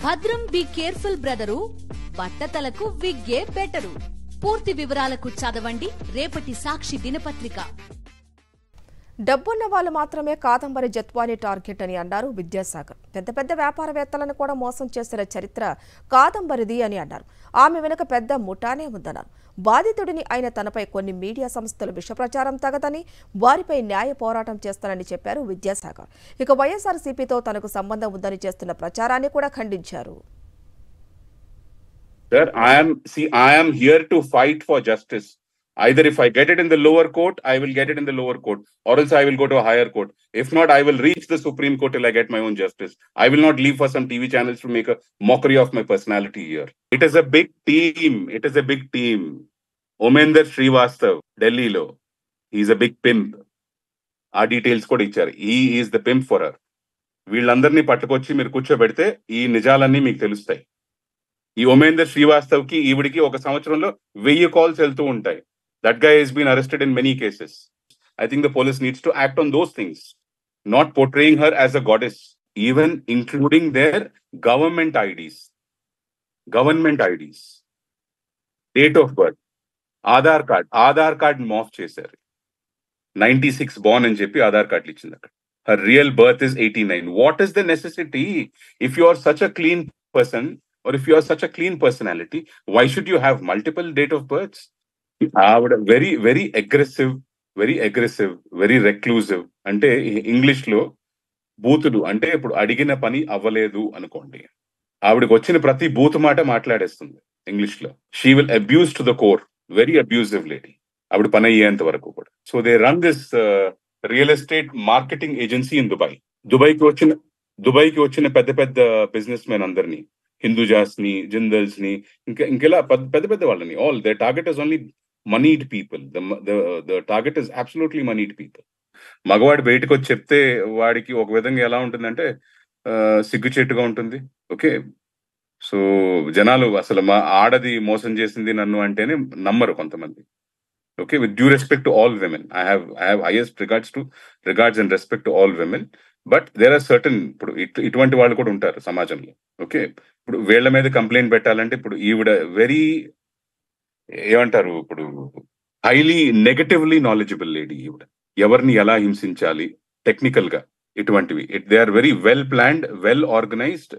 భద్రం be careful brother, బట్టతలకు విగ్గే better. పూర్తి వివరాలకు చదవండి రేపటి సాక్షి దినపత్రిక. డబ్బున్న వాళ్ళు మాత్రమే కాదంబరి జత్వాని టార్గెట్ అని అన్నారు విద్యాసాగర్. పెద్ద పెద్ద వ్యాపారవేత్తలను కూడా మోసం చేసిన చరిత్ర కాదంబరిది అని అన్నారు. ఆమె వెనుక పెద్ద ముఠానే ఉందన్నారు. బాధితుడిని అయిన తనపై కొన్ని మీడియా సంస్థలు విషప్రచారం తగదని, వారిపై న్యాయ పోరాటం చేస్తానని చెప్పారు విద్యాసాగర్. ఇక వైఎస్ఆర్సీపీతో తనకు సంబంధం ఉందని చేస్తున్న ప్రచారాన్ని కూడా ఖండించారు. Sir, I am here to fight for justice. Either if I get it in the lower court, I will get it in the lower court, or else I will go to a higher court. If not, I will reach the Supreme Court till I get my own justice. I will not leave for some TV channels to make a mockery of my personality here. It is a big team. It is a big team. Omender Srivastav, Delhi lo. He is a big pimp. Our details kuda icharu. He is the pimp for her. వీళ్ళందరినీ పట్టుకొచ్చి మీరు కూర్చోబెడితే ఈ నిజాలన్నీ మీకు తెలుస్తాయి. ఈ ఒమేందర్ శ్రీవాస్తవ్ కి ఈవిడికి ఒక సంవత్సరంలో 1000 calls వెళ్తూ ఉంటాయి. That guy has been arrested in many cases. I think the police needs to act on those things, not portraying her as a goddess, even including their government IDs. Date of birth, Aadhaar card morph చేశారు. 96 born అని చెప్పి ఆధార్ కార్డులు ఇచ్చింది అక్కడ. Her real birth is 89. What is the necessity? If you are such a clean person, or if you are such a clean personality, why should you have multiple date of births? Very, very aggressive, very reclusive. అంటే English లో బూతులు అంటే ఇప్పుడు అడిగిన పని అవ్వలేదు అనుకోండి, ఆవిడకి వచ్చిన ప్రతి బూతు మాట మాట్లాడేస్తుంది ఇంగ్లీష్ లో. She will abuse to the core, very abusive lady. ఆవిడ పని అయ్యేంత వరకు కూడా. So they run this real estate marketing agency in Dubai. దుబాయ్కి వచ్చిన పెద్ద పెద్ద బిజినెస్ మెన్ అందరినీ, హిందూజాస్ ని, జిందల్స్ ని, ఇంకెలా పెద్ద వాళ్ళని, all they target is only moneyed people. The target is absolutely moneyed people. మగవాడు బయటకు వచ్చి చెప్తే వాడికి ఒక విధంగా ఎలా ఉంటుందంటే సిగ్గుచేటుగా ఉంటుంది. ఓకే, సో జనాలు అసలు మా ఆడది మోసం చేసింది నన్ను అంటేనే నమ్మరు కొంతమంది. Okay, with due respect to all women, I have highest regards and respect to all women. But there are certain, ఇప్పుడు ఇటువంటి వాళ్ళు కూడా ఉంటారు సమాజంలో. ఓకే, ఇప్పుడు వీళ్ళ మీద కంప్లైంట్ పెట్టాలంటే ఇప్పుడు ఈవిడ వెరీ ఏమంటారు, ఇప్పుడు హైలీ నెగటివ్లీ నాలెడ్జబుల్ లేడీ ఈవిడ. ఎవరిని ఎలా హింసించాలి టెక్నికల్ గా, ఇటువంటివి they are very well planned, well organised.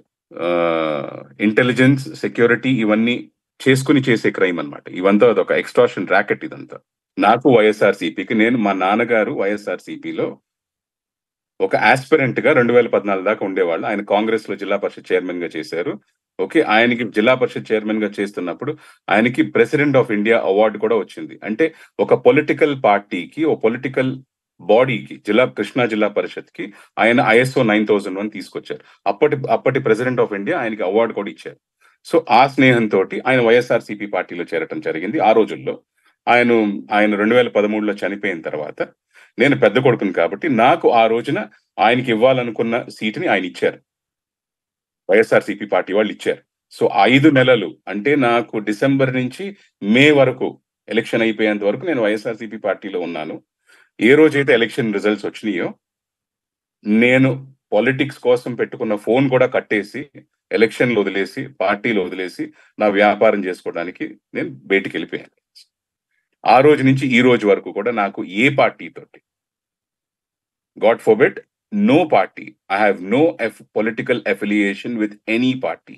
Intelligence, security ఇవన్నీ చేసుకుని చేసే క్రైమ్ అనమాట ఇవంతా. అదొక ఎక్స్ట్రాషన్ ర్యాకెట్ ఇదంతా. నాకు వైఎస్ఆర్సీపీకి, నేను మా నాన్నగారు వైఎస్ఆర్సీపీలో ఒక ఆస్పిరెంట్ గా 2014 దాకా ఉండేవాళ్ళు. ఆయన కాంగ్రెస్ లో జిల్లా పరిషత్ చైర్మన్ గా చేశారు. ఓకే, ఆయనకి జిల్లా పరిషత్ చైర్మన్ గా చేస్తున్నప్పుడు ఆయనకి ప్రెసిడెంట్ ఆఫ్ ఇండియా అవార్డు కూడా వచ్చింది. అంటే ఒక పొలిటికల్ పార్టీకి, ఒక పొలిటికల్ బాడీకి, కృష్ణా జిల్లా పరిషత్ కి ఆయన ISO 9001 తీసుకొచ్చారు. అప్పటి ప్రెసిడెంట్ ఆఫ్ ఇండియా ఆయనకి అవార్డు కూడా ఇచ్చారు. సో ఆ స్నేహంతో ఆయన వైఎస్ఆర్సీపీ పార్టీలో చేరటం జరిగింది. ఆ రోజుల్లో ఆయన 2013లో చనిపోయిన తర్వాత నేను పెద్ద కొడుకుని కాబట్టి నాకు ఆ రోజున ఆయనకి ఇవ్వాలనుకున్న సీటుని ఆయన ఇచ్చారు, వైఎస్ఆర్సీపీ పార్టీ వాళ్ళు ఇచ్చారు. సో 5 నెలలు అంటే నాకు డిసెంబర్ నుంచి మే వరకు, ఎలక్షన్ అయిపోయేంత వరకు నేను వైఎస్ఆర్సీపీ పార్టీలో ఉన్నాను. ఏ రోజైతే ఎలక్షన్ రిజల్ట్స్ వచ్చినాయో నేను పాలిటిక్స్ కోసం పెట్టుకున్న ఫోన్ కూడా కట్టేసి, ఎలక్షన్లు వదిలేసి, పార్టీలు వదిలేసి నా వ్యాపారం చేసుకోవడానికి నేను బయటికి వెళ్ళిపోయాను. ఆ రోజు నుంచి ఈ రోజు వరకు కూడా నాకు ఏ పార్టీ తోటి, God forbid, no party, I have no political affiliation with any party.